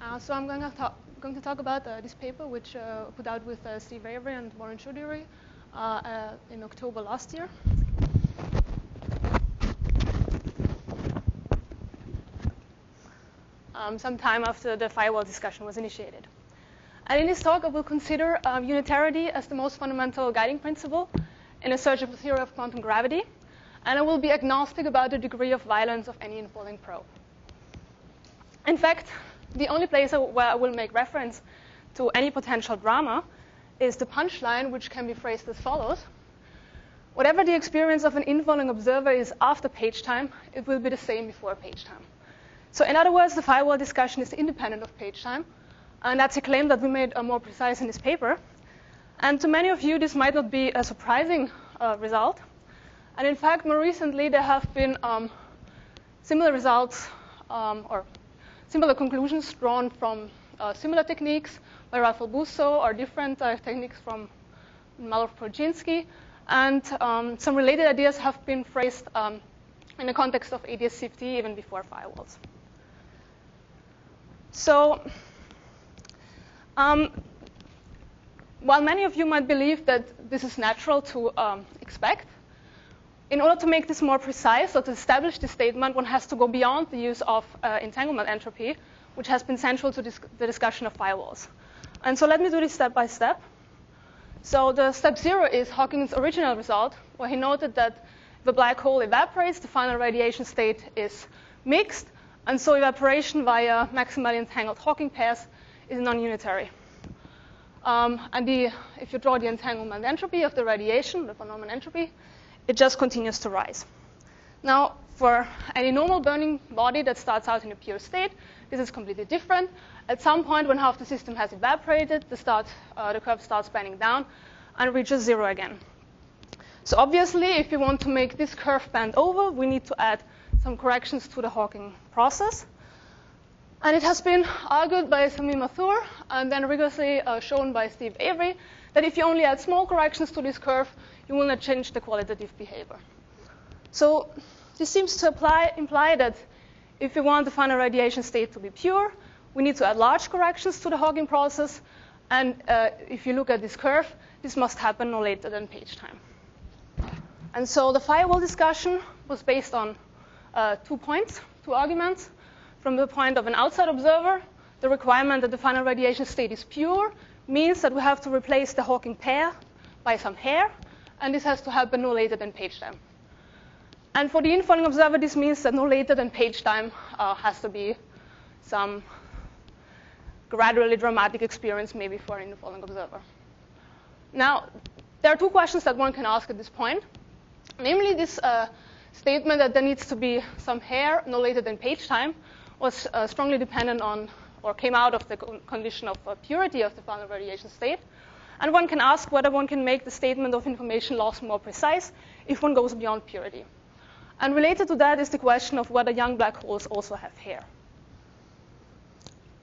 So I'm going to talk about this paper, which put out with Steve Avery and Warren Choudhury in October last year. Some time after the firewall discussion was initiated. And in this talk, I will consider unitarity as the most fundamental guiding principle in a search of the theory of quantum gravity. And I will be agnostic about the degree of violence of any unfolding probe. In fact, the only place where I will make reference to any potential drama is the punchline, which can be phrased as follows. Whatever the experience of an infolding observer is after page time, it will be the same before page time. So in other words, the firewall discussion is independent of page time. And that's a claim that we made more precise in this paper. And to many of you, this might not be a surprising result. And in fact, more recently, there have been similar results or similar conclusions drawn from similar techniques by Ralph Busso or different techniques from Malov-Projinsky. And some related ideas have been phrased in the context of ADS-CFT even before firewalls. So while many of you might believe that this is natural to expect, in order to make this more precise or to establish this statement, one has to go beyond the use of entanglement entropy, which has been central to the discussion of firewalls. And so let me do this step by step. So the step 0 is Hawking's original result, where he noted that if a black hole evaporates, the final radiation state is mixed. And so evaporation via maximally entangled Hawking pairs is non-unitary. If you draw the entanglement entropy of the radiation, the von Neumann entropy, it just continues to rise. Now, for any normal burning body that starts out in a pure state, this is completely different. At some point, when half the system has evaporated, the curve starts bending down and reaches 0 again. So obviously, if you want to make this curve bend over, we need to add some corrections to the Hawking process. And it has been argued by Sami Mathur and then rigorously shown by Steve Avery that if you only add small corrections to this curve, you will not change the qualitative behavior. So this seems to imply that if we want the final radiation state to be pure, we need to add large corrections to the Hawking process. And if you look at this curve, this must happen no later than page time. And so the firewall discussion was based on 2 arguments. From the point of an outside observer, the requirement that the final radiation state is pure means that we have to replace the Hawking pair by some hair, and this has to happen no later than page time. And for the infolding observer, this means that no later than page time has to be some gradually dramatic experience, maybe for an infolding observer. Now, there are 2 questions that one can ask at this point. Namely, this statement that there needs to be some hair no later than page time was strongly dependent on, or came out of the condition of purity of the final radiation state. And one can ask whether one can make the statement of information loss more precise if one goes beyond purity. And related to that is the question of whether young black holes also have hair.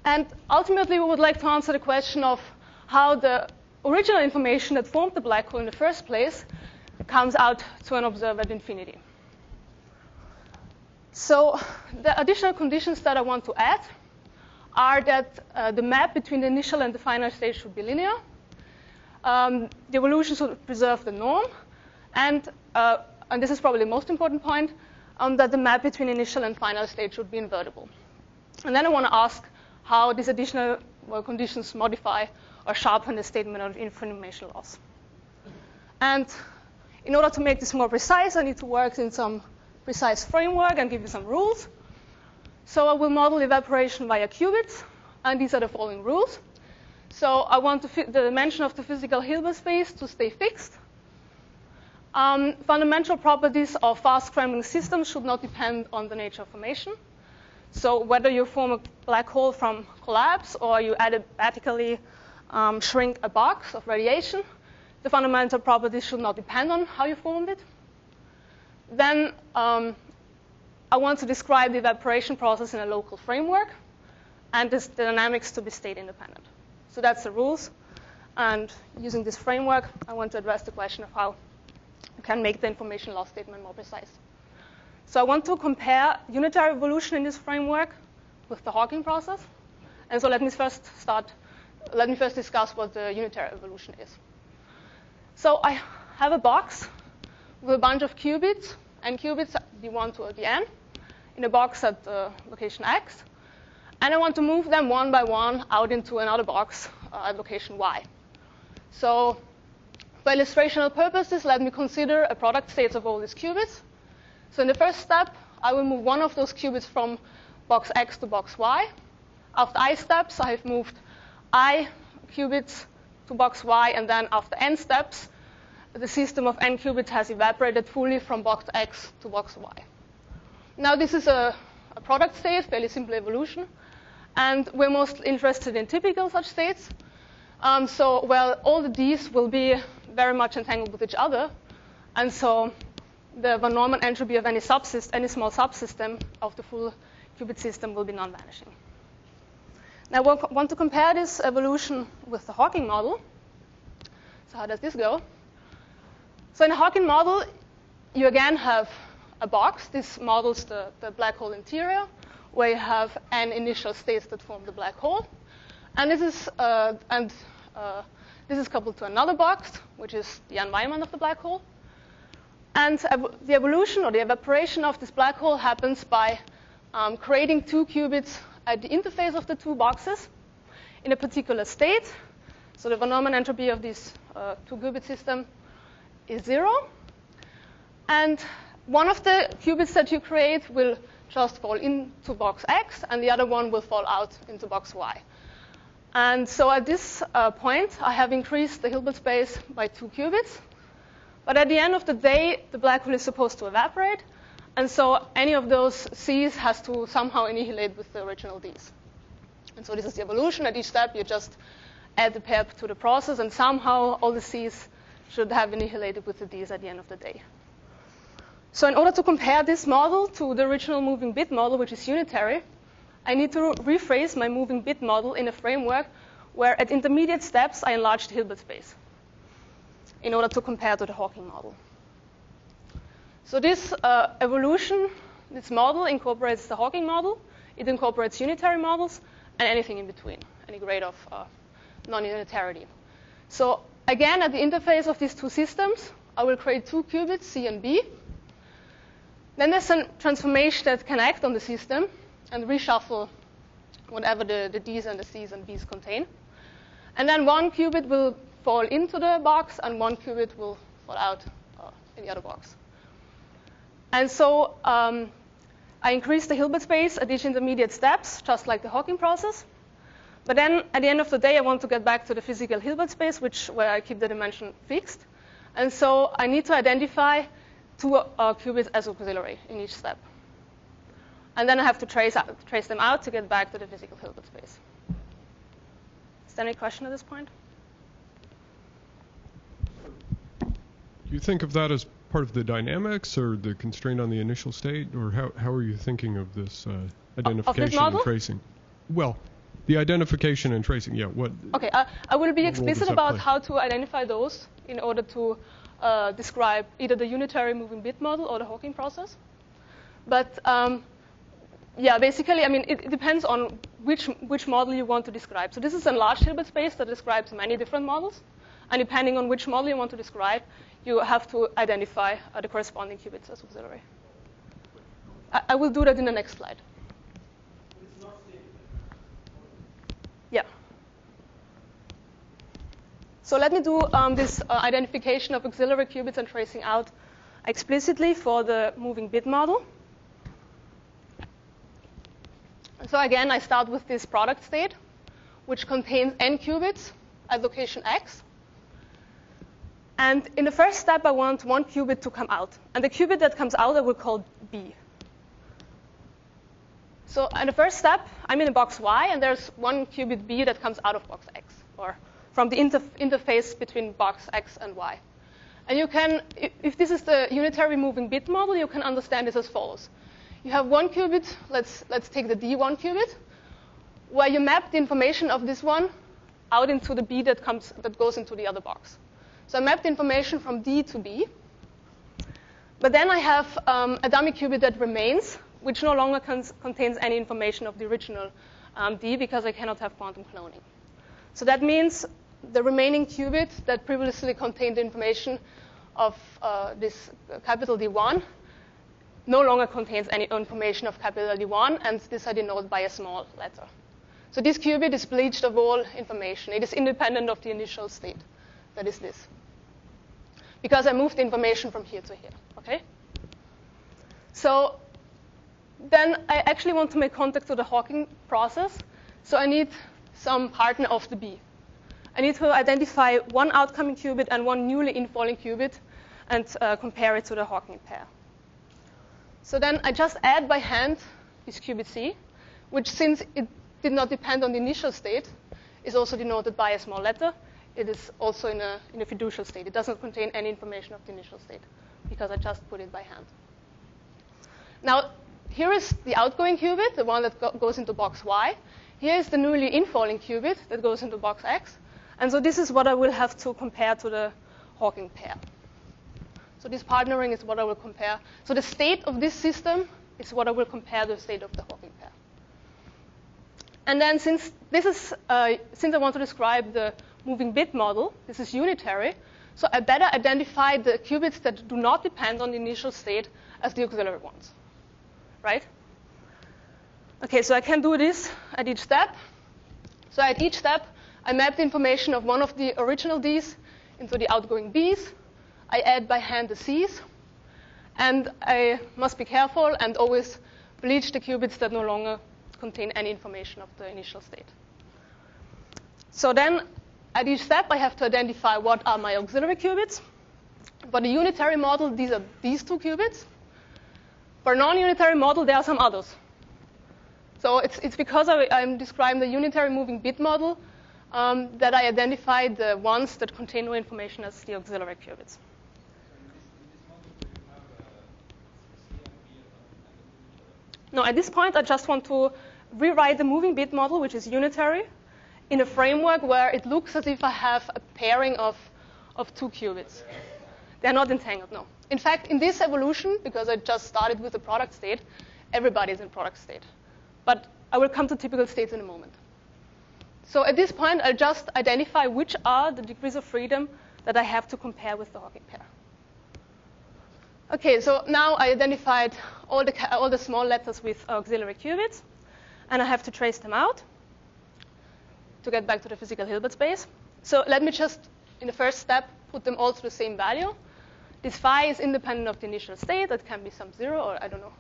And ultimately, we would like to answer the question of how the original information that formed the black hole in the first place comes out to an observer at infinity. So the additional conditions that I want to add are that the map between the initial and the final state should be linear. The evolution should preserve the norm. And this is probably the most important point, that the map between initial and final state should be invertible. And then I want to ask how these additional conditions modify or sharpen the statement of information loss. And in order to make this more precise, I need to work in some precise framework and give you some rules. So I will model evaporation via qubits, and these are the following rules. So I want the dimension of the physical Hilbert space to stay fixed. Fundamental properties of fast scrambling systems should not depend on the nature of formation. So whether you form a black hole from collapse or you adiabatically shrink a box of radiation, the fundamental properties should not depend on how you formed it. Then I want to describe the evaporation process in a local framework, and the dynamics to be state independent. So that's the rules. And using this framework, I want to address the question of how you can make the information loss statement more precise. So I want to compare unitary evolution in this framework with the Hawking process. And so let me first discuss what the unitary evolution is. So I have a box with a bunch of qubits, and qubits d1 to dn, in a box at location x. And I want to move them one by one out into another box at location y. So for illustrational purposes, let me consider a product state of all these qubits. So in the first step, I will move one of those qubits from box x to box y. After I steps, I have moved I qubits to box y, and then after n steps, the system of n qubits has evaporated fully from box x to box y. Now this is a product state, fairly simple evolution, and we're most interested in typical such states. All the d's will be very much entangled with each other, and so the von Neumann entropy of any small subsystem of the full qubit system will be non-vanishing. Now we want to compare this evolution with the Hawking model. So how does this go? So in the Hawking model, you again have a box. This models the black hole interior, where you have n initial states that form the black hole. And this is coupled to another box, which is the environment of the black hole. And the evolution or the evaporation of this black hole happens by creating two qubits at the interface of the two boxes in a particular state. So the von Neumann entropy of this two qubit system is 0. And one of the qubits that you create will just fall into box X, and the other one will fall out into box Y. And so at this point, I have increased the Hilbert space by 2 qubits. But at the end of the day, the black hole is supposed to evaporate. And so any of those C's has to somehow annihilate with the original D's. And so this is the evolution. At each step, you just add the pair to the process, and somehow all the C's should have annihilated with the D's at the end of the day. So in order to compare this model to the original moving bit model, which is unitary, I need to rephrase my moving bit model in a framework where at intermediate steps, I enlarge the Hilbert space in order to compare to the Hawking model. So this evolution, this model incorporates the Hawking model. It incorporates unitary models and anything in between, any grade of non-unitarity. So again, at the interface of these two systems, I will create 2 qubits, C and B. Then there's a transformation that can act on the system and reshuffle whatever the D's and the C's and B's contain. And then 1 qubit will fall into the box, and 1 qubit will fall out in the other box. And so I increase the Hilbert space at each intermediate steps, just like the Hawking process. But then at the end of the day, I want to get back to the physical Hilbert space, where I keep the dimension fixed. And so I need to identify 2 qubits as auxiliary in each step. And then I have to trace them out to get back to the physical Hilbert space. Is there any question at this point? Do you think of that as part of the dynamics or the constraint on the initial state? Or how are you thinking of this identification and tracing? Well, the identification and tracing, yeah. What? Okay, I will be explicit about how to identify those in order to describe either the unitary moving bit model or the Hawking process. But yeah, basically, I mean, it depends on which model you want to describe. So this is an enlarged Hilbert space that describes many different models. And depending on which model you want to describe, you have to identify the corresponding qubits as auxiliary. I will do that in the next slide. Yeah. So let me do this identification of auxiliary qubits and tracing out explicitly for the moving bit model. So again, I start with this product state, which contains n qubits at location x. And in the first step, I want 1 qubit to come out. And the qubit that comes out, I will call B. So in the first step, I'm in a box Y, and there's 1 qubit B that comes out of box X, or from the interface between box X and Y. And you can, if this is the unitary moving bit model, you can understand this as follows. You have 1 qubit, let's take the D1 qubit, where you map the information of this one out into the B that goes into the other box. So I map the information from D to B. But then I have a dummy qubit that remains, which no longer contains any information of the original D because I cannot have quantum cloning. So that means the remaining qubit that previously contained the information of this capital D1 no longer contains any information of capital D1, and this I denote by a small letter. So this qubit is bleached of all information. It is independent of the initial state. That is this. Because I moved the information from here to here, okay? So then I actually want to make contact to the Hawking process. So I need some partner of the B. I need to identify one outcoming qubit and one newly infalling qubit and compare it to the Hawking pair. So then I just add by hand this qubit C, which since it did not depend on the initial state, is also denoted by a small letter. It is also in a fiducial state. It doesn't contain any information of the initial state because I just put it by hand. Now, here is the outgoing qubit, the one that goes into box Y. Here is the newly infalling qubit that goes into box X. And so this is what I will have to compare to the Hawking pair. So this partnering is what I will compare. So the state of this system is what I will compare to the state of the Hawking pair. And then since I want to describe the moving bit model, this is unitary, so I better identify the qubits that do not depend on the initial state as the auxiliary ones, right? Okay, so I can do this at each step. So at each step, I map the information of one of the original Ds into the outgoing Bs. I add by hand the Cs. And I must be careful and always bleach the qubits that no longer contain any information of the initial state. So then, at each step, I have to identify what are my auxiliary qubits. For the unitary model, these are these two qubits. For a non-unitary model, there are some others. So it's because I'm describing the unitary moving bit model that I identified the ones that contain no information as the auxiliary qubits. No, at this point, I just want to rewrite the moving bit model, which is unitary, in a framework where it looks as if I have a pairing of two qubits. They're not entangled, no. In fact, in this evolution, because I just started with the product state, everybody's in product state. But I will come to typical states in a moment. So at this point, I'll just identify which are the degrees of freedom that I have to compare with the Hawking pair. Okay, so now I identified all the small letters with auxiliary qubits, and I have to trace them out to get back to the physical Hilbert space. So let me just, in the first step, put them all to the same value. This phi is independent of the initial state. That can be some 0, or I don't know,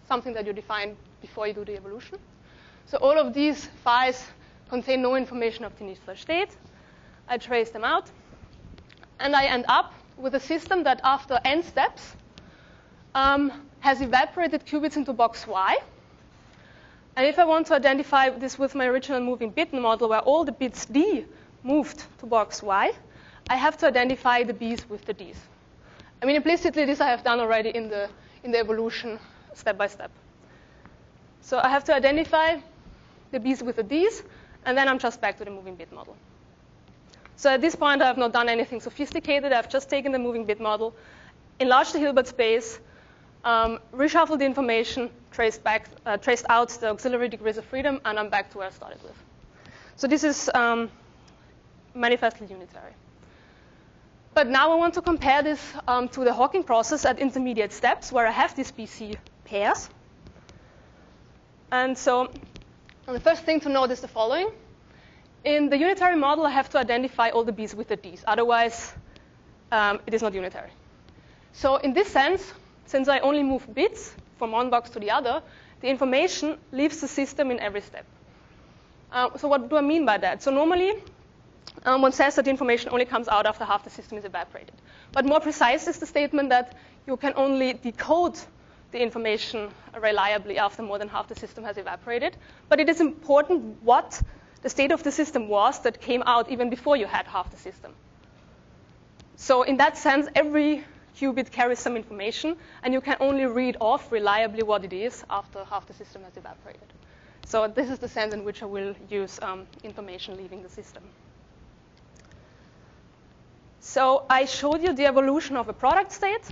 something that you define before you do the evolution. So all of these phi's contain no information of the initial state. I trace them out, and I end up with a system that after n steps has evaporated qubits into box Y. And if I want to identify this with my original moving bit model where all the bits D moved to box Y, I have to identify the Bs with the Ds. I mean, implicitly, this I have done already in the evolution step by step. So I have to identify the Bs with the Ds, and then I'm just back to the moving bit model. So at this point, I have not done anything sophisticated. I've just taken the moving bit model, enlarged the Hilbert space, reshuffled the information, traced out the auxiliary degrees of freedom, and I'm back to where I started with. So this is manifestly unitary. But now I want to compare this to the Hawking process at intermediate steps, where I have these BC pairs. And so the first thing to note is the following. In the unitary model, I have to identify all the Bs with the Ds. Otherwise, it is not unitary. So in this sense, since I only move bits from one box to the other, the information leaves the system in every step. So what do I mean by that? So normally, one says that the information only comes out after half the system is evaporated. But more precise is the statement that you can only decode the information reliably after more than half the system has evaporated. But it is important what the state of the system was that came out even before you had half the system. So in that sense, every qubit carries some information, and you can only read off reliably what it is after half the system has evaporated. So this is the sense in which I will use information leaving the system. So I showed you the evolution of a product state.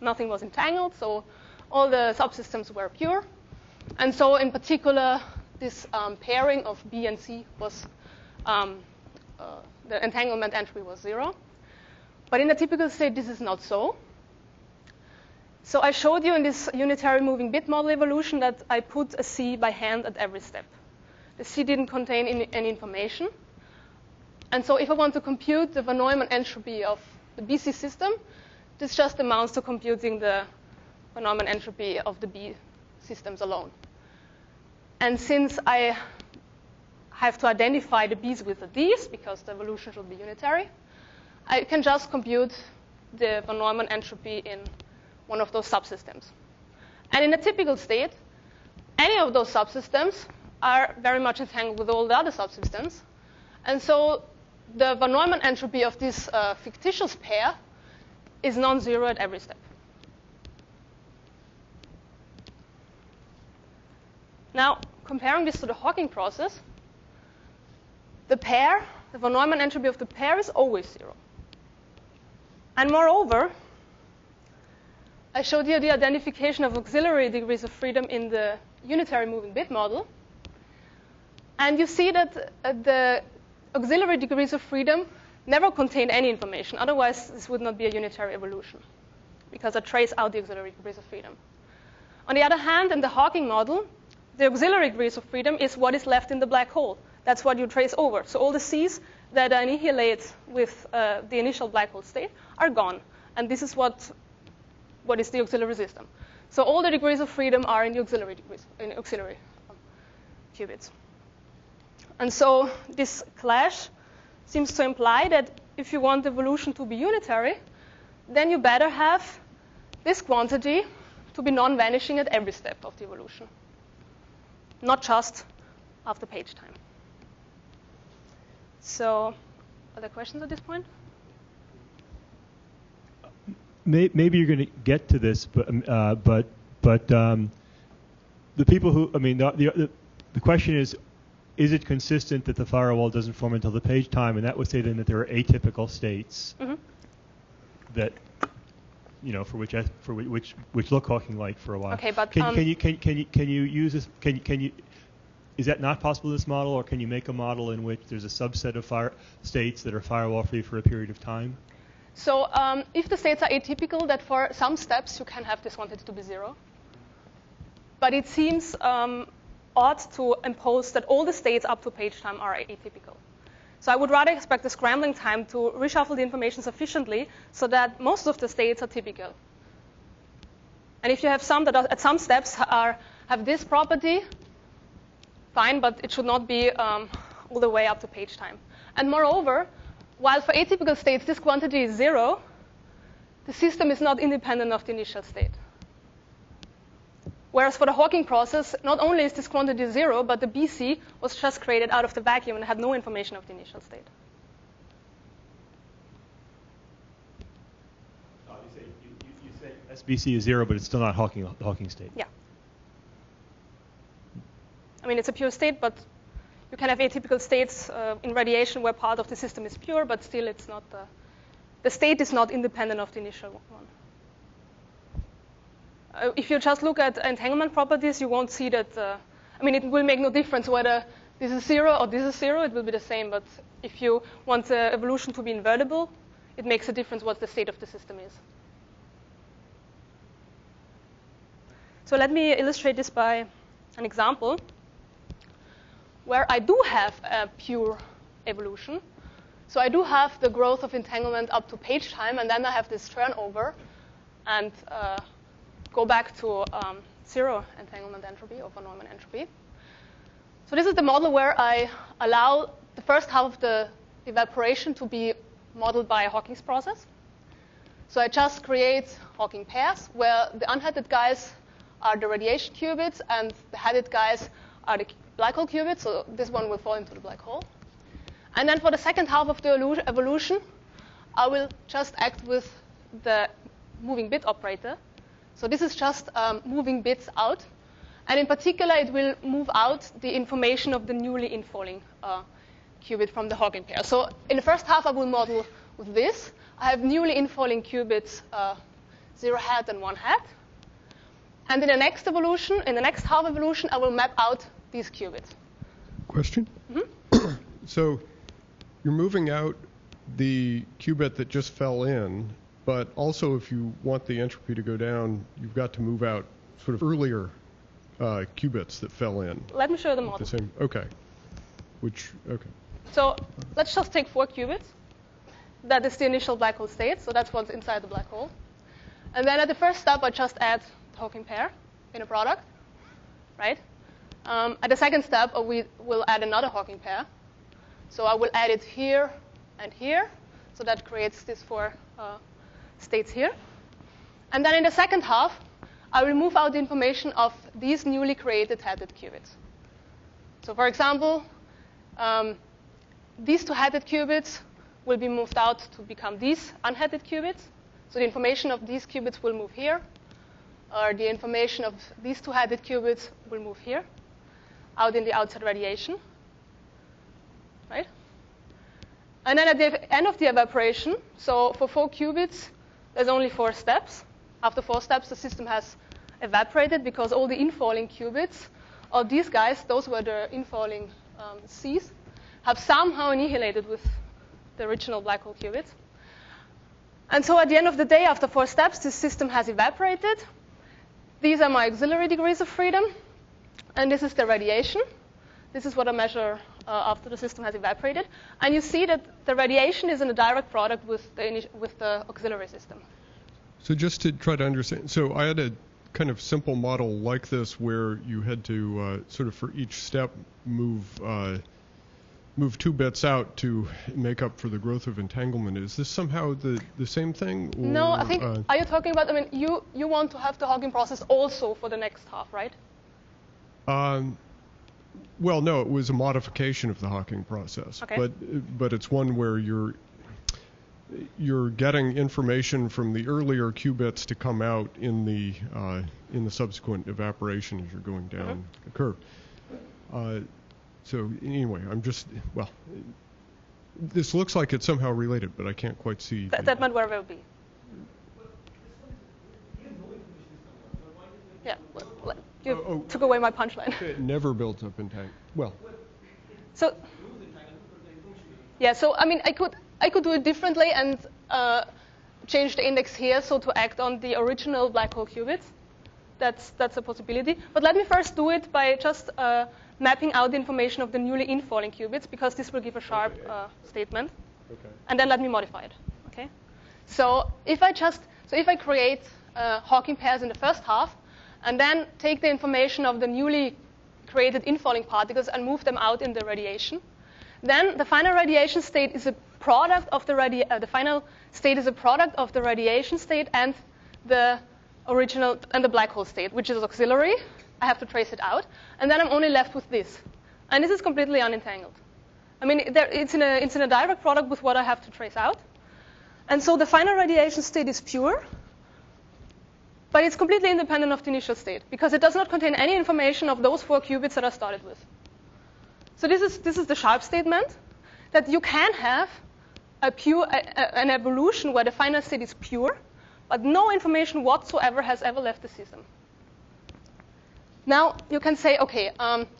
Nothing was entangled, so all the subsystems were pure. And so in particular, this pairing of B and C was, the entanglement entropy was 0. But in a typical state, this is not so. So I showed you in this unitary moving bit model evolution that I put a C by hand at every step. The C didn't contain any information. And so if I want to compute the von Neumann entropy of the BC system, this just amounts to computing the von Neumann entropy of the B systems alone. And since I have to identify the B's with the D's, because the evolution should be unitary, I can just compute the von Neumann entropy in one of those subsystems. And in a typical state, any of those subsystems are very much entangled with all the other subsystems. And so the von Neumann entropy of this fictitious pair is non-zero at every step. Now, comparing this to the Hawking process, the pair, the von Neumann entropy of the pair is always 0. And moreover, I showed you the identification of auxiliary degrees of freedom in the unitary moving bit model. And you see that the auxiliary degrees of freedom never contain any information. Otherwise, this would not be a unitary evolution, because I trace out the auxiliary degrees of freedom. On the other hand, in the Hawking model, the auxiliary degrees of freedom is what is left in the black hole. That's what you trace over. So all the C's that annihilate with the initial black hole state are gone. And this is what is the auxiliary system. So all the degrees of freedom are in the auxiliary qubits. And so this clash seems to imply that if you want evolution to be unitary, then you better have this quantity to be non-vanishing at every step of the evolution, not just after page time. So, other questions at this point? Maybe you're going to get to this, but the people who, I mean, the question is it consistent that the firewall doesn't form until the page time? And that would say then that there are atypical states that, you know, for which look Hawking-like for a while. Okay, but can you use this? Can you? Is that not possible in this model, or can you make a model in which there's a subset of states that are firewall-free for a period of time? So if the states are atypical, that for some steps you can have this quantity to be 0. But it seems odd to impose that all the states up to page time are atypical. So I would rather expect the scrambling time to reshuffle the information sufficiently so that most of the states are typical. And if you have some that are, at some steps have this property, fine, but it should not be all the way up to page time. And moreover, while for atypical states this quantity is 0, the system is not independent of the initial state. Whereas for the Hawking process, not only is this quantity 0, but the BC was just created out of the vacuum and had no information of the initial state. You say SBC is 0, but it's still not the Hawking state. Yeah. I mean, it's a pure state, but you can have atypical states in radiation where part of the system is pure, but still it's not the state is not independent of the initial one. If you just look at entanglement properties, you won't see that. I mean, it will make no difference whether this is 0 or this is 0. It will be the same. But if you want the evolution to be invertible, it makes a difference what the state of the system is. So let me illustrate this by an example where I do have a pure evolution. So I do have the growth of entanglement up to page time, and then I have this turnover and go back to 0 entanglement entropy or von Neumann entropy. So this is the model where I allow the first half of the evaporation to be modeled by a Hawking's process. So I just create Hawking pairs where the unheaded guys are the radiation qubits and the headed guys are the black hole qubits. So this one will fall into the black hole. And then for the second half of the evolution, I will just act with the moving bit operator. So this is just moving bits out. And in particular, it will move out the information of the newly infalling qubit from the Hawking pair. So in the first half, I will model with this. I have newly infalling qubits, 0 hat and 1 hat. And in the next evolution, in the next half evolution, I will map out these qubits. Question? Mm-hmm. So you're moving out the qubit that just fell in, but also if you want the entropy to go down, you've got to move out sort of earlier qubits that fell in. Let me show you the model. The same. Okay. Okay. So let's just take 4 qubits. That is the initial black hole state, so that's what's inside the black hole. And then at the first step, I just add the Hawking pair in a product, right? At the second step, we will add another Hawking pair. So I will add it here and here. So that creates these 4 states here. And then in the second half, I will move out the information of these newly created headed qubits. So for example, these 2 headed qubits will be moved out to become these unheaded qubits. So the information of these qubits will move here, or the information of these 2 headed qubits will move here, out in the outside radiation, right? And then at the end of the evaporation, so for 4 qubits, there's only 4 steps. After 4 steps, the system has evaporated because all the infalling qubits, or these guys, those were the infalling Cs, have somehow annihilated with the original black hole qubits. And so at the end of the day, after 4 steps, this system has evaporated. These are my auxiliary degrees of freedom. And this is the radiation. This is what I measure after the system has evaporated. And you see that the radiation is in a direct product with the auxiliary system. So just to try to understand, so I had a kind of simple model like this where you had to sort of for each step move 2 bits out to make up for the growth of entanglement. Is this somehow the same thing? Or, no, I think, are you talking about, I mean, you want to have the Hawking process also for the next half, right? Well, no, it was a modification of the Hawking process. Okay. But it's one where you're getting information from the earlier qubits to come out in the subsequent evaporation as you're going down the curve. So anyway, this looks like it's somehow related, but I can't quite see. That might very well be. Yeah, you took away my punchline. It never builds up entanglement. Well. So, yeah, so I mean, I could do it differently and change the index here so to act on the original black hole qubits. That's a possibility. But let me first do it by just mapping out the information of the newly infalling qubits, because this will give a sharp statement. Okay. And then let me modify it. Okay. So if I create Hawking pairs in the first half, and then take the information of the newly created infalling particles and move them out in the radiation, then the final radiation state is a product of the final state is a product of the radiation state and the original and the black hole state, which is auxiliary. I have to trace it out, and then I'm only left with this, and this is completely unentangled. I mean, it's in a direct product with what I have to trace out, and so the final radiation state is pure, but it's completely independent of the initial state because it does not contain any information of those 4 qubits that I started with. So this is the sharp statement that you can have an evolution where the final state is pure, but no information whatsoever has ever left the system. Now you can say, okay,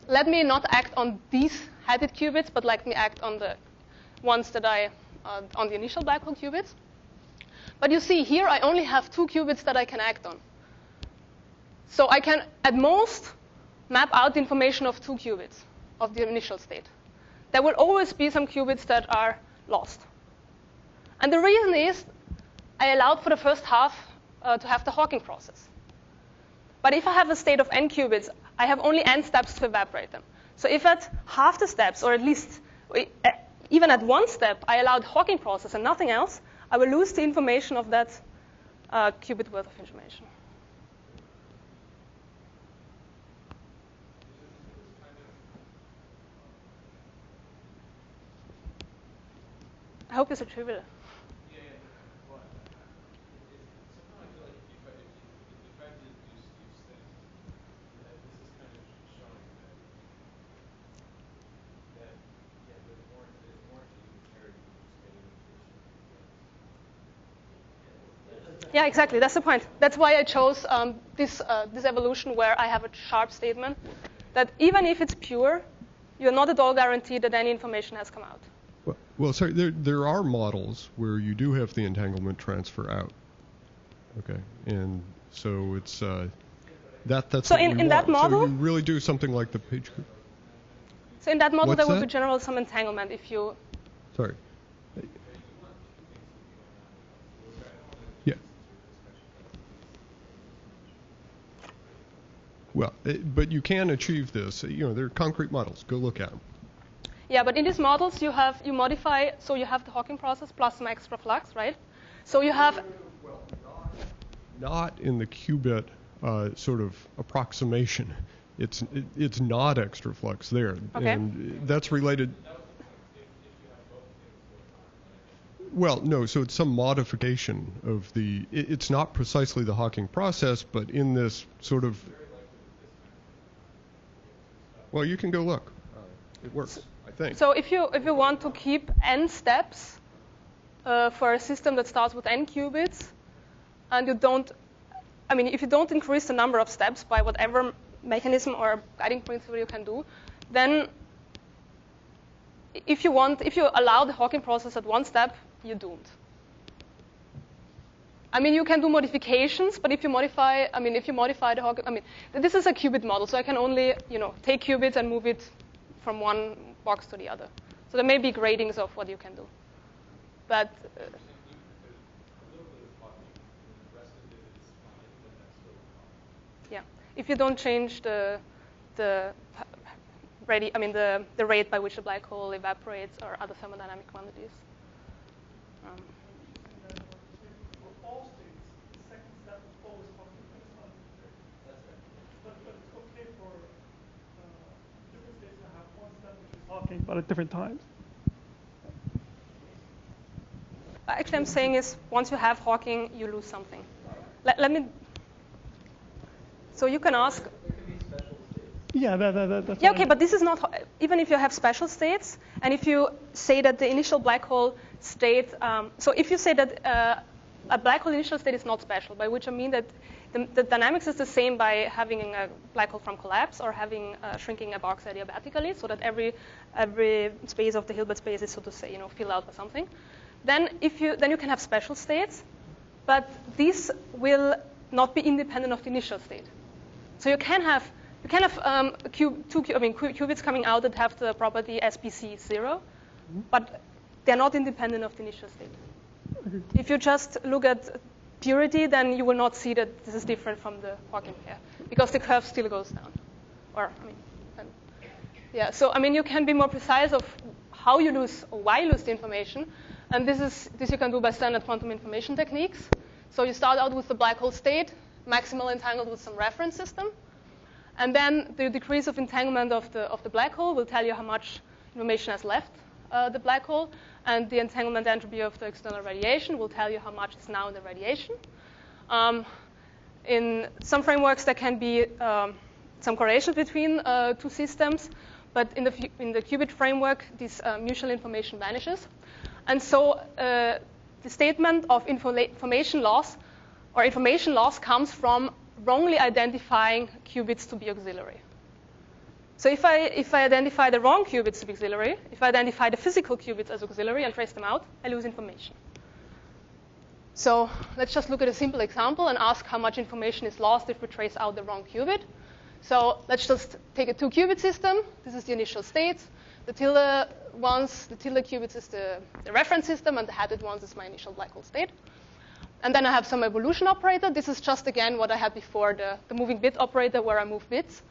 let me not act on these headed qubits, but let me act on the ones that on the initial black hole qubits. But you see here, I only have 2 qubits that I can act on. So I can, at most, map out the information of 2 qubits of the initial state. There will always be some qubits that are lost. And the reason is I allowed for the first half to have the Hawking process. But if I have a state of n qubits, I have only n steps to evaporate them. So if at half the steps, or at least even at 1 step, I allowed Hawking process and nothing else, I will lose the information of that qubit worth of information. I hope it's a trivial. Yeah, exactly. That's the point. That's why I chose this evolution where I have a sharp statement that even if it's pure, you're not at all guaranteed that any information has come out. Well, sorry, there are models where you do have the entanglement transfer out. Okay, and so it's that's so what in that model, so you really do something like the page group. So in that model, What's there would that? be generally some entanglement if you. Sorry. Yeah. Well, but you can achieve this. You know, they're concrete models. Go look at them. Yeah, but in these models, you modify, so you have the Hawking process plus some extra flux, right? So you have. Well, not in the qubit sort of approximation. It's not extra flux there, Okay. and that's related. Well, no, so it's some modification of the. It's not precisely the Hawking process, but in this sort of. Well, you can go look. It works, I think. So if you want to keep n steps for a system that starts with n qubits, and you don't, I mean, if you don't increase the number of steps by whatever mechanism or guiding principle you can do, then if you allow the Hawking process at one step, you're doomed. I mean, you can do modifications, but if you modify the Hawking, I mean, this is a qubit model, so I can only, take qubits and move it from one box to the other. So there may be gradings of what you can do, but. Yeah, if you don't change the rate by which the black hole evaporates or other thermodynamic quantities. For all states, the second step is always Hawking. That's right. But it's okay for different states to have one step which is Hawking, but at different times. Actually, I'm saying is once you have Hawking, you lose something. Let me. So you can ask. Yeah, that's Yeah, okay, but this is not, even if you have special states, and if you say that the initial black hole state, so if you say that a black hole initial state is not special, by which I mean that the dynamics is the same by having a black hole from collapse or having shrinking a box adiabatically, so that every space of the Hilbert space is, so to say, filled out by something. Then you can have special states, but these will not be independent of the initial state. So you can have qubits coming out that have the property SPC 0, but they're not independent of the initial state. If you just look at purity, then you will not see that this is different from the Hawking pair, because the curve still goes down. So you can be more precise of how you lose or why you lose the information, and this you can do by standard quantum information techniques. So you start out with the black hole state, maximal entangled with some reference system. And then the decrease of entanglement of the black hole will tell you how much information has left the black hole. And the entanglement entropy of the external radiation will tell you how much is now in the radiation. In some frameworks, there can be some correlation between two systems. But in the qubit framework, this mutual information vanishes. And so the statement of information loss comes from wrongly identifying qubits to be auxiliary. So if I identify the wrong qubits to be auxiliary, if I identify the physical qubits as auxiliary and trace them out, I lose information. So let's just look at a simple example and ask how much information is lost if we trace out the wrong qubit. So let's just take a 2-qubit system. This is the initial state. The tilde qubits is the reference system, and the hatted ones is my initial black hole state. And then I have some evolution operator. This is just, again, what I had before, the moving bit operator where I move bits.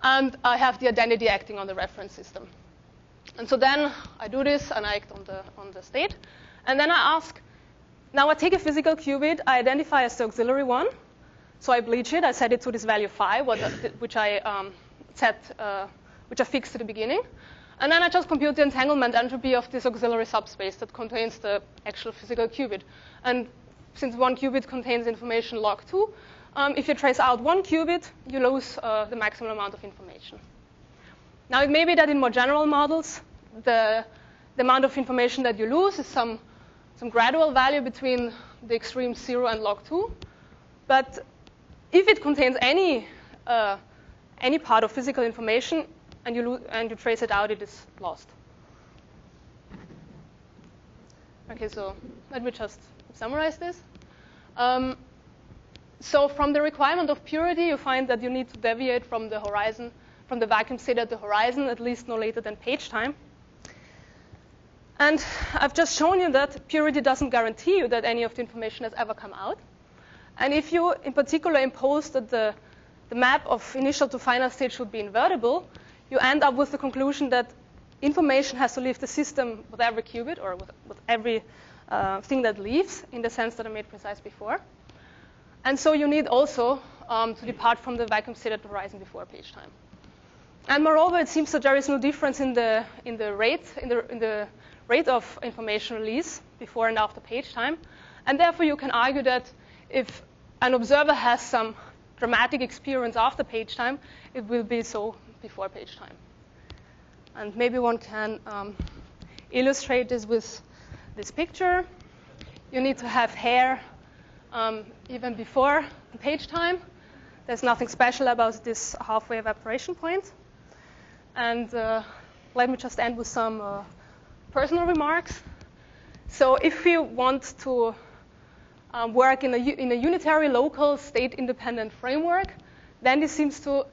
And I have the identity acting on the reference system. And so then I do this, and I act on the state. And then I ask, now I take a physical qubit. I identify as the auxiliary one. So I bleach it. I set it to this value phi, which I fixed at the beginning. And then I just compute the entanglement entropy of this auxiliary subspace that contains the actual physical qubit. And since one qubit contains information log 2, if you trace out one qubit, you lose the maximum amount of information. Now, it may be that in more general models, the amount of information that you lose is some gradual value between the extreme 0 and log 2. But if it contains any any part of physical information and you trace it out, it is lost. Okay, so let me just summarize this. So from the requirement of purity, you find that you need to deviate from the horizon, from the vacuum state at the horizon, at least no later than page time. And I've just shown you that purity doesn't guarantee you that any of the information has ever come out. And if you, in particular, impose that the map of initial to final state should be invertible, you end up with the conclusion that information has to leave the system with every qubit, or with every thing that leaves, in the sense that I made precise before. And so you need also to depart from the vacuum state at the horizon before page time. And moreover, it seems that there is no difference in the rate of information release before and after page time. And therefore, you can argue that if an observer has some dramatic experience after page time, it will be so before page time. And maybe one can illustrate this with this picture. You need to have hair even before page time. There's nothing special about this halfway evaporation point. And let me just end with some personal remarks. So if you want to work in a unitary local state-independent framework, then this seems to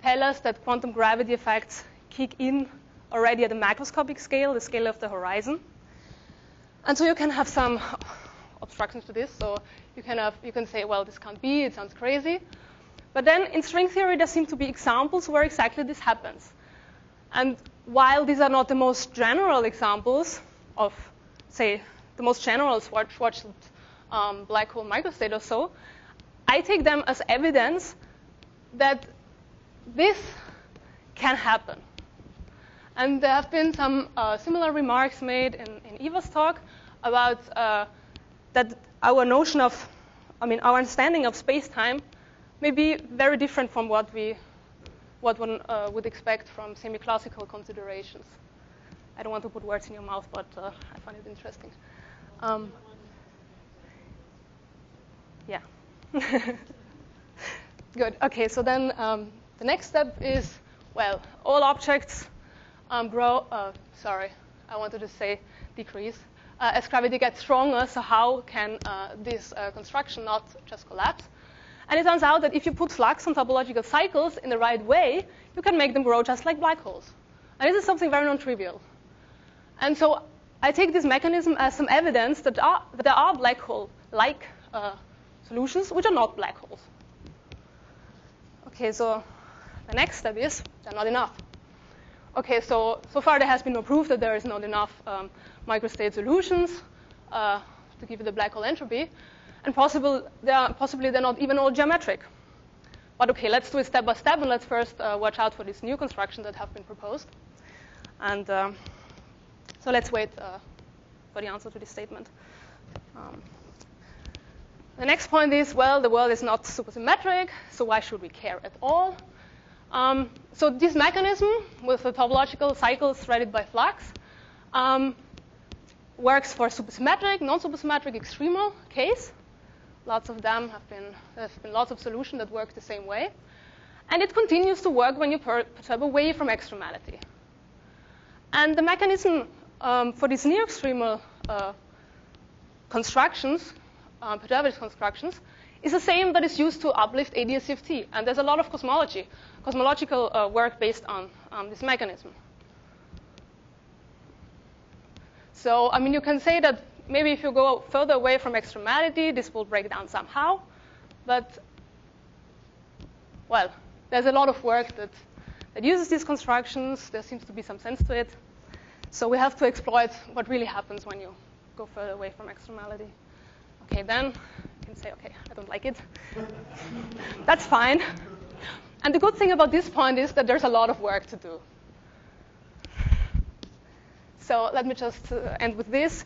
tell us that quantum gravity effects kick in already at the macroscopic scale, the scale of the horizon. And so you can have some obstructions to this. So you can say, well, this can't be, it sounds crazy. But then in string theory, there seem to be examples where exactly this happens. And while these are not the most general examples of, say, the most general Schwarzschild black hole microstate or so, I take them as evidence that this can happen. And there have been some similar remarks made in Eva's talk about that our notion of, our understanding of space-time may be very different from what one would expect from semi-classical considerations. I don't want to put words in your mouth, but I find it interesting. Yeah. Good. Okay, so then the next step is, well, all objects grow, sorry, I wanted to say decrease, as gravity gets stronger, so how can this construction not just collapse? And it turns out that if you put flux on topological cycles in the right way, you can make them grow just like black holes. And this is something very non-trivial. And so I take this mechanism as some evidence that there are black hole-like solutions which are not black holes. Okay, so the next step is they're not enough. Okay, so far there has been no proof that there is not enough microstate solutions to give you the black hole entropy. And possibly they're not even all geometric. But okay, let's do it step by step, and let's first watch out for these new constructions that have been proposed. And so let's wait for the answer to this statement. The next point is, well, the world is not supersymmetric, so why should we care at all? So this mechanism with the topological cycles threaded by flux works for supersymmetric, non-supersymmetric, extremal case. Lots of them there's been lots of solutions that work the same way. And it continues to work when you perturb away from extremality. And the mechanism for these near-extremal constructions, perturbative constructions, is the same that is used to uplift ADS-CFT. And there's a lot of cosmological work based on this mechanism. So, you can say that maybe if you go further away from extremality, this will break down somehow. But, well, there's a lot of work that uses these constructions. There seems to be some sense to it. So we have to exploit what really happens when you go further away from extremality. Okay, then you can say, okay, I don't like it. That's fine. And the good thing about this point is that there's a lot of work to do. So let me just end with this.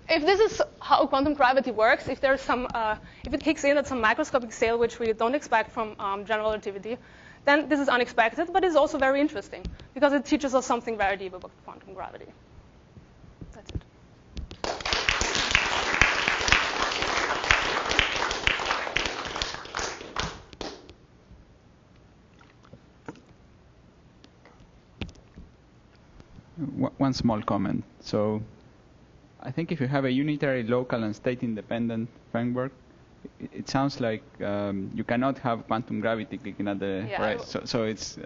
If this is how quantum gravity works, if there's if it kicks in at some macroscopic scale, which we don't expect from general relativity, then this is unexpected, but it's also very interesting because it teaches us something very deep about quantum gravity. That's it. One small comment. So I think if you have a unitary, local, and state-independent framework, it sounds like you cannot have quantum gravity kicking at the horizon. So it's...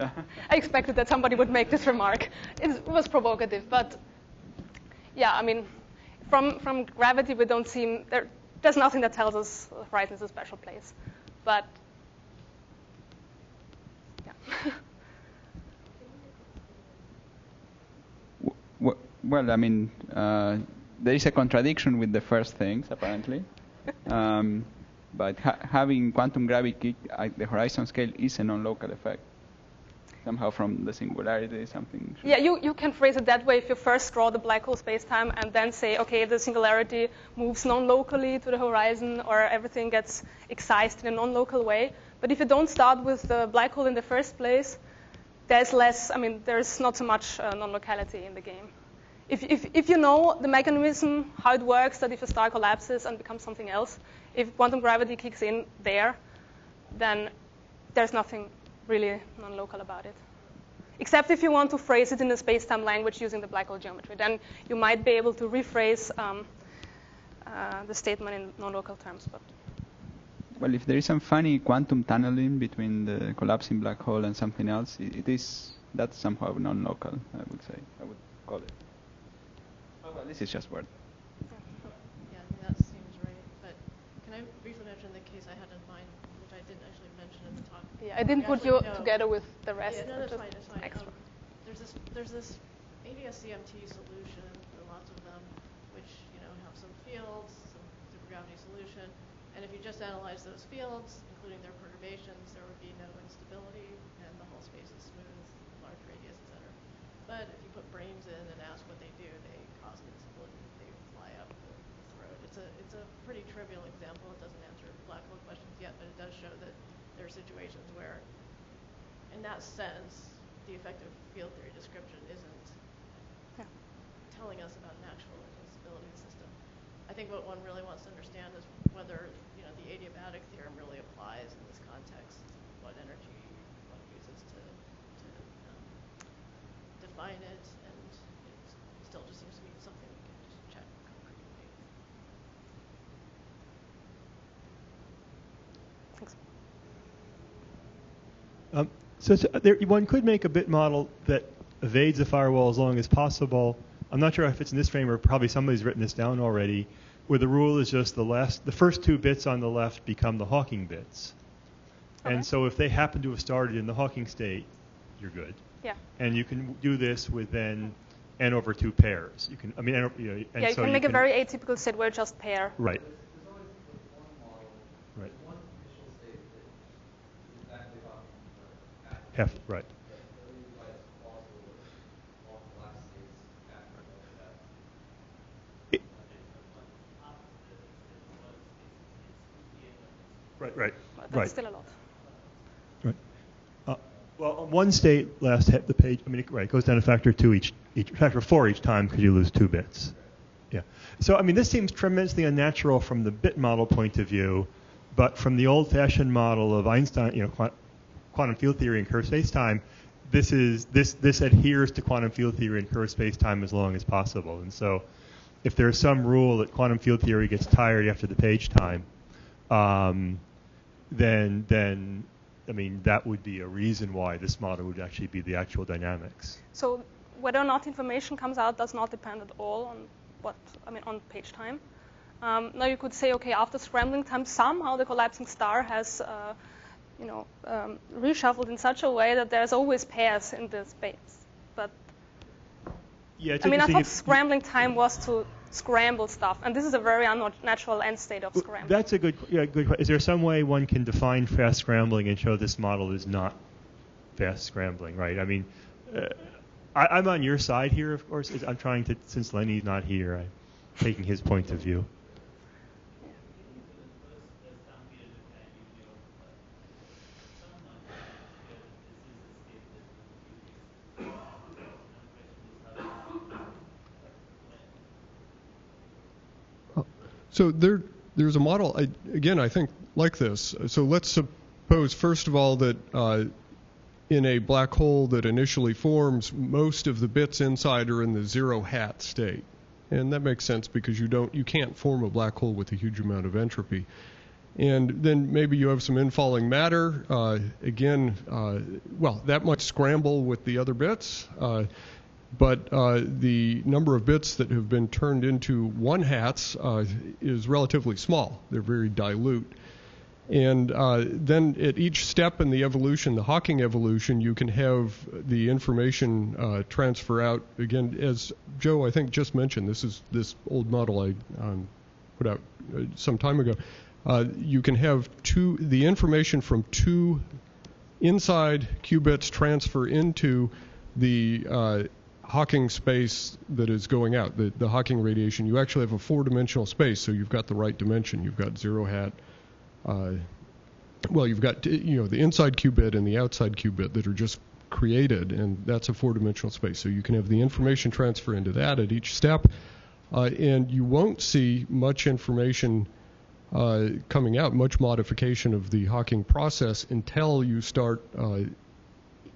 I expected that somebody would make this remark. It was provocative, but yeah, I mean, from gravity, we don't seem... There's nothing that tells us the horizon is a special place. But, yeah. Well, I mean, there is a contradiction with the first things, apparently. But having quantum gravity at the horizon scale is a non-local effect. Somehow from the singularity, something... Yeah, you can phrase it that way if you first draw the black hole spacetime and then say, okay, the singularity moves non-locally to the horizon or everything gets excised in a non-local way. But if you don't start with the black hole in the first place, there's not so much non-locality in the game. If you know the mechanism, how it works, that if a star collapses and becomes something else, if quantum gravity kicks in there, then there's nothing really non-local about it. Except if you want to phrase it in the space-time language using the black hole geometry, then you might be able to rephrase the statement in non-local terms. But well, if there is some funny quantum tunneling between the collapsing black hole and something else, that's somehow non-local, I would say. I would call it. Well, this is just word. Yeah, that seems right. But can I briefly mention the case I had in mind, which I didn't actually mention in the talk? Yeah, I didn't put you together with the rest. Yeah, no, that's fine. Extra. There's this ADS-CMT solution, there are lots of them, which have some fields, some supergravity solution, and if you just analyze those fields, including their perturbations, there would be no instability, and the whole space is smooth, large radius, etc. But if you put brains in and ask what they do, they cause instability. They fly up the throat. It's a pretty trivial example. It doesn't answer black hole questions yet, but it does show that there are situations where, in that sense, the effective field theory description isn't telling us about an actual instability of the system. I think what one really wants to understand is whether the adiabatic theorem really applies in this context, what energy one uses to define it, and it still just seems to me something we can just check concretely. Thanks. One could make a bit model that evades the firewall as long as possible. I'm not sure if it's in this framework. Probably somebody's written this down already, where the rule is just the first two bits on the left become the Hawking bits. Okay. And so if they happen to have started in the Hawking state, you're good. Yeah. And you can do this with then n over 2 pairs. You can, you can make a very atypical state where just pair. Right. There's always one model. Right. One initial state that is exactly about F. Right. Right. That's still a lot. Right. Well, one state last hit the page. It goes down a factor 2 factor 4 each time because you lose 2 bits. Yeah. So this seems tremendously unnatural from the bit model point of view, but from the old-fashioned model of Einstein, quantum field theory and curved spacetime, this adheres to quantum field theory and curved spacetime as long as possible. And so, if there's some rule that quantum field theory gets tired after the page time, then that would be a reason why this model would actually be the actual dynamics. So whether or not information comes out does not depend at all on on page time. Now you could say, okay, after scrambling time, somehow the collapsing star has, reshuffled in such a way that there's always pairs in the space. But yeah, I thought scrambling time was to scramble stuff, and this is a very unnatural end state of scrambling. That's a good question. Is there some way one can define fast scrambling and show this model is not fast scrambling, right? I'm on your side here, of course. I'm trying to, since Lenny's not here, I'm taking his point of view. So there's a model, I think, like this. So let's suppose, first of all, that in a black hole that initially forms, most of the bits inside are in the zero hat state. And that makes sense because you can't form a black hole with a huge amount of entropy. And then maybe you have some infalling matter. That might scramble with the other bits. But the number of bits that have been turned into one hats is relatively small. They're very dilute. And then at each step in the evolution, the Hawking evolution, you can have the information transfer out. Again, as Joe, I think, just mentioned, this is this old model I put out some time ago. You can have the information from two inside qubits transfer into the Hawking space that is going out, the Hawking radiation. You actually have a four-dimensional space, so you've got the right dimension. You've got zero hat. You've got the inside qubit and the outside qubit that are just created, and that's a four-dimensional space. So you can have the information transfer into that at each step, and you won't see much information coming out, much modification of the Hawking process until you start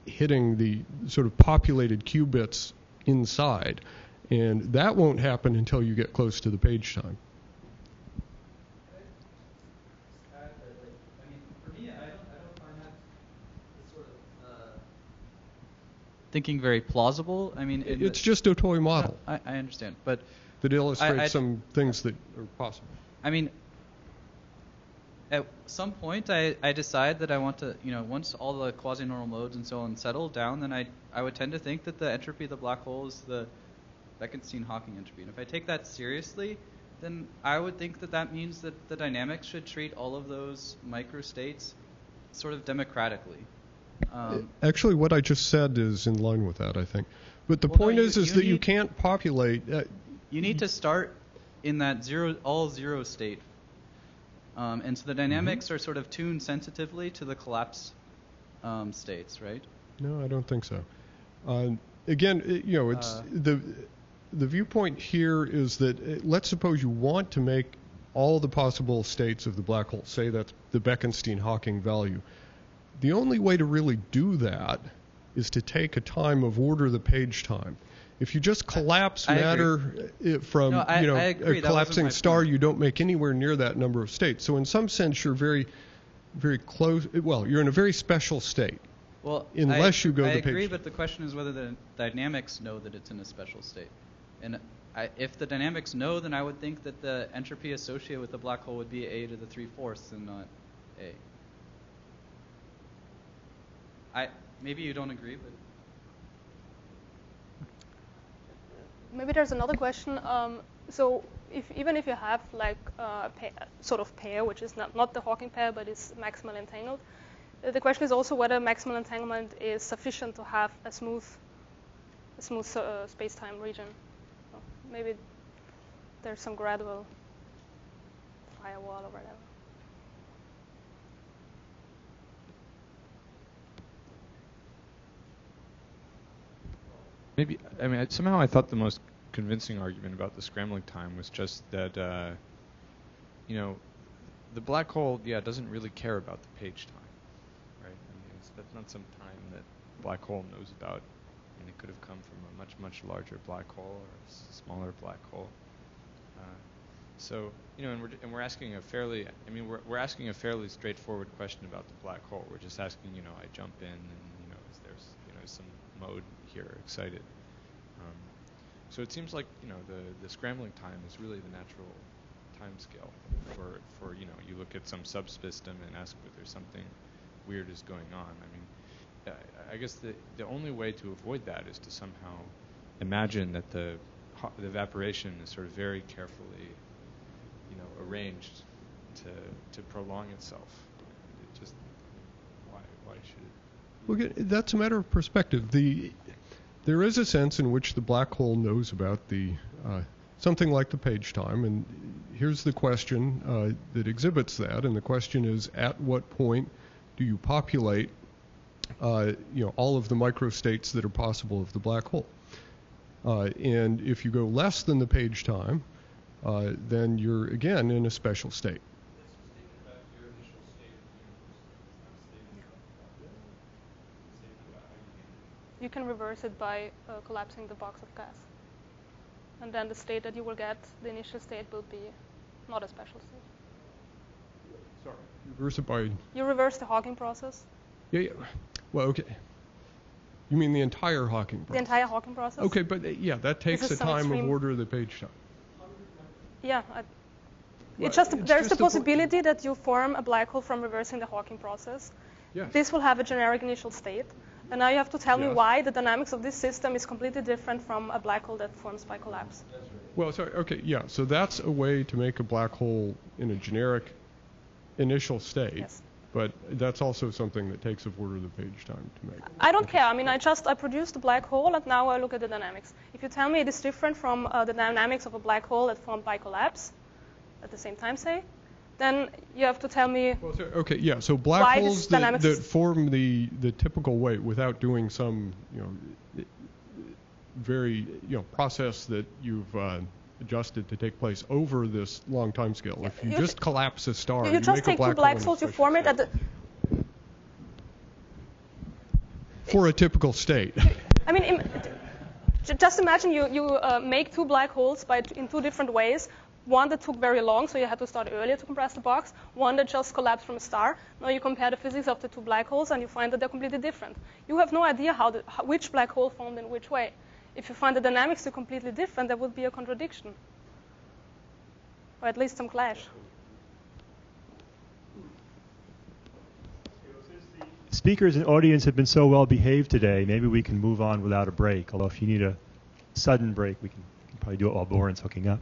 hitting the sort of populated qubits inside, and that won't happen until you get close to the page time. Thinking very plausible. I mean, it's just a toy model. I understand, but that illustrates some things that are possible. I mean, at some point, I decide that I want to, once all the quasi-normal modes and so on settle down, then I would tend to think that the entropy of the black hole is the Bekenstein-Hawking entropy. And if I take that seriously, then I would think that means that the dynamics should treat all of those microstates sort of democratically. Actually, what I just said is in line with that, I think. But the point is that you can't populate. You need to start in that all zero state. And so the dynamics are sort of tuned sensitively to the collapse states, right? No, I don't think so. Again, it's the viewpoint here is that let's suppose you want to make all the possible states of the black hole. Say that's the Bekenstein-Hawking value. The only way to really do that is to take a time of order the page time. If you just collapse matter from a collapsing star, you don't make anywhere near that number of states. So in some sense, you're very, very close. Well, you're in a very special state. Well, unless you go the page. I agree, but the question is whether the dynamics know that it's in a special state. And if the dynamics know, then I would think that the entropy associated with the black hole would be a to the 3/4 and not a. Maybe you don't agree, but. Maybe there's another question. So even if you have like a sort of pair, which is not the Hawking pair, but is maximal entangled, the question is also whether maximal entanglement is sufficient to have a smooth space-time region. So maybe there's some gradual firewall or whatever. Maybe, somehow I thought the most convincing argument about the scrambling time was just that, the black hole, doesn't really care about the page time, right? That's not some time that the black hole knows about, and it could have come from a much, much larger black hole or a smaller black hole. And we're asking a fairly, we're asking a fairly straightforward question about the black hole. We're just asking, I jump in and, is there, some mode here excited. So it seems like the scrambling time is really the natural time scale for you look at some subsystem and ask whether something weird is going on. I guess the only way to avoid that is to somehow imagine that the evaporation is sort of very carefully arranged to prolong itself. It just why should it? Well, that's a matter of perspective. There is a sense in which the black hole knows about the something like the page time, and here's the question that exhibits that, and the question is, at what point do you populate all of the microstates that are possible of the black hole? And if you go less than the page time, then you're again in a special state. You can reverse it by collapsing the box of gas. And then the state that you will get, the initial state, will be not a special state. Sorry. Reverse it by... You reverse the Hawking process. Yeah. Well, okay. You mean the entire Hawking process? The entire Hawking process. Okay, but yeah, that takes a time of order of the page time. Yeah. There's the possibility that you form a black hole from reversing the Hawking process. Yes. This will have a generic initial state. And now you have to tell me why the dynamics of this system is completely different from a black hole that forms by collapse. Well, sorry, okay, yeah, so that's a way to make a black hole in a generic initial state. Yes. But that's also something that takes of order of the page time to make. I don't care. I mean, I produced a black hole, and now I look at the dynamics. If you tell me it is different from the dynamics of a black hole that formed by collapse at the same time, say, then you have to tell me. Well, okay, yeah. So black holes that form the typical way without doing some very process that you've adjusted to take place over this long time scale. Yeah, if you just collapse a star, you just take two black holes, you form it at the. For a typical state. I mean, just imagine you make two black holes in two different ways. One that took very long, so you had to start earlier to compress the box. One that just collapsed from a star. Now you compare the physics of the two black holes, and you find that they're completely different. You have no idea which black hole formed in which way. If you find the dynamics are completely different, there would be a contradiction, or at least some clash. Speakers and audience have been so well behaved today, maybe we can move on without a break. Although if you need a sudden break, we can probably do it while Boren's hooking up.